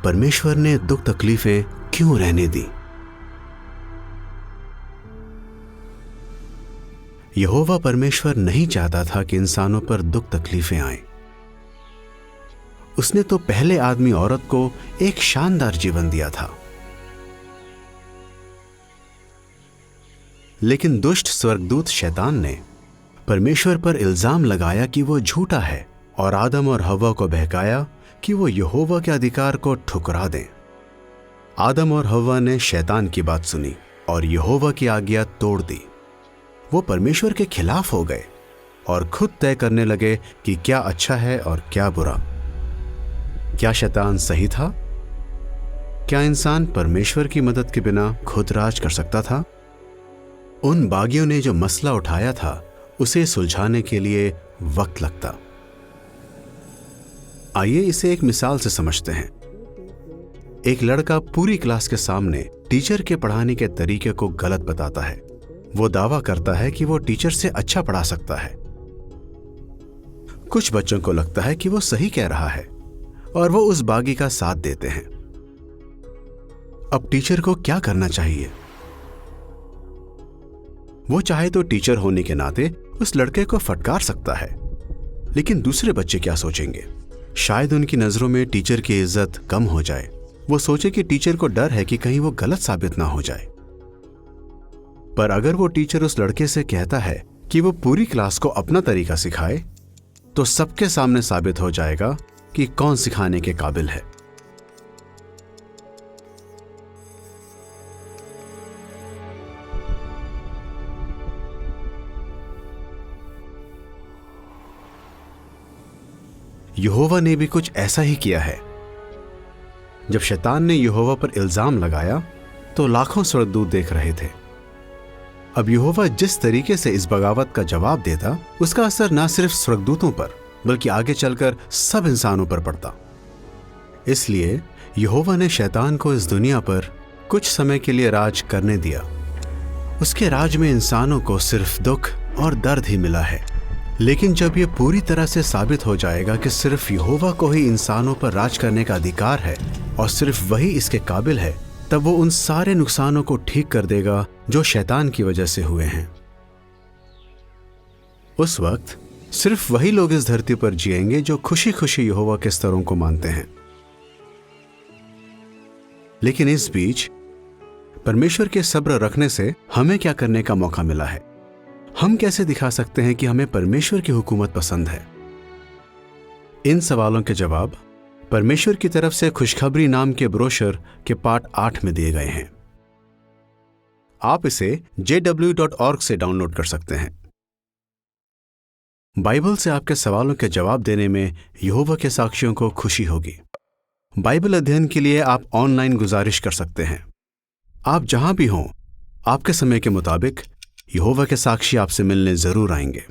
परमेश्वर ने दुख तकलीफें क्यों रहने दी। यहोवा परमेश्वर नहीं चाहता था कि इंसानों पर दुख तकलीफें आएं। उसने तो पहले आदमी औरत को एक शानदार जीवन दिया था, लेकिन दुष्ट स्वर्गदूत शैतान ने परमेश्वर पर इल्जाम लगाया कि वो झूठा है और आदम और हव्वा को बहकाया कि वो यहोवा के अधिकार को ठुकरा दें। आदम और हव्वा ने शैतान की बात सुनी और यहोवा की आज्ञा तोड़ दी। वो परमेश्वर के खिलाफ हो गए और खुद तय करने लगे कि क्या अच्छा है और क्या बुरा। क्या शैतान सही था? क्या इंसान परमेश्वर की मदद के बिना खुद राज कर सकता था? उन बागियों ने जो मसला उठाया था उसे सुलझाने के लिए वक्त लगता। आइए इसे एक मिसाल से समझते हैं। एक लड़का पूरी क्लास के सामने टीचर के पढ़ाने के तरीके को गलत बताता है। वो दावा करता है कि वो टीचर से अच्छा पढ़ा सकता है। कुछ बच्चों को लगता है कि वो सही कह रहा है और वो उस बागी का साथ देते हैं। अब टीचर को क्या करना चाहिए? वो चाहे तो टीचर होने के नाते उस लड़के को फटकार सकता है, लेकिन दूसरे बच्चे क्या सोचेंगे? शायद उनकी नजरों में टीचर की इज्जत कम हो जाए। वो सोचे कि टीचर को डर है कि कहीं वो गलत साबित ना हो जाए। पर अगर वो टीचर उस लड़के से कहता है कि वो पूरी क्लास को अपना तरीका सिखाए, तो सबके सामने साबित हो जाएगा कि कौन सिखाने के काबिल है। यहोवा ने भी कुछ ऐसा ही किया है। जब शैतान ने यहोवा पर इल्जाम लगाया तो लाखों स्वर्गदूत देख रहे थे। अब यहोवा जिस तरीके से इस बगावत का जवाब देता, उसका असर न सिर्फ स्वर्गदूतों पर बल्कि आगे चलकर सब इंसानों पर पड़ता। इसलिए यहोवा ने शैतान को इस दुनिया पर कुछ समय के लिए राज करने दिया। उसके राज में इंसानों को सिर्फ दुख और दर्द ही मिला है। लेकिन जब यह पूरी तरह से साबित हो जाएगा कि सिर्फ यहोवा को ही इंसानों पर राज करने का अधिकार है और सिर्फ वही इसके काबिल है, तब वो उन सारे नुकसानों को ठीक कर देगा जो शैतान की वजह से हुए हैं। उस वक्त सिर्फ वही लोग इस धरती पर जिएंगे जो खुशी खुशी यहोवा के स्तरों को मानते हैं। लेकिन इस बीच परमेश्वर के सब्र रखने से हमें क्या करने का मौका मिला है? हम कैसे दिखा सकते हैं कि हमें परमेश्वर की हुकूमत पसंद है? इन सवालों के जवाब परमेश्वर की तरफ से खुशखबरी नाम के ब्रोशर के पार्ट 8 में दिए गए हैं। आप इसे jw.org से डाउनलोड कर सकते हैं। बाइबल से आपके सवालों के जवाब देने में यहोवा के साक्षियों को खुशी होगी। बाइबल अध्ययन के लिए आप ऑनलाइन गुजारिश कर सकते हैं। आप जहां भी हों, आपके समय के मुताबिक यहोवा के साक्षी आपसे मिलने जरूर आएंगे।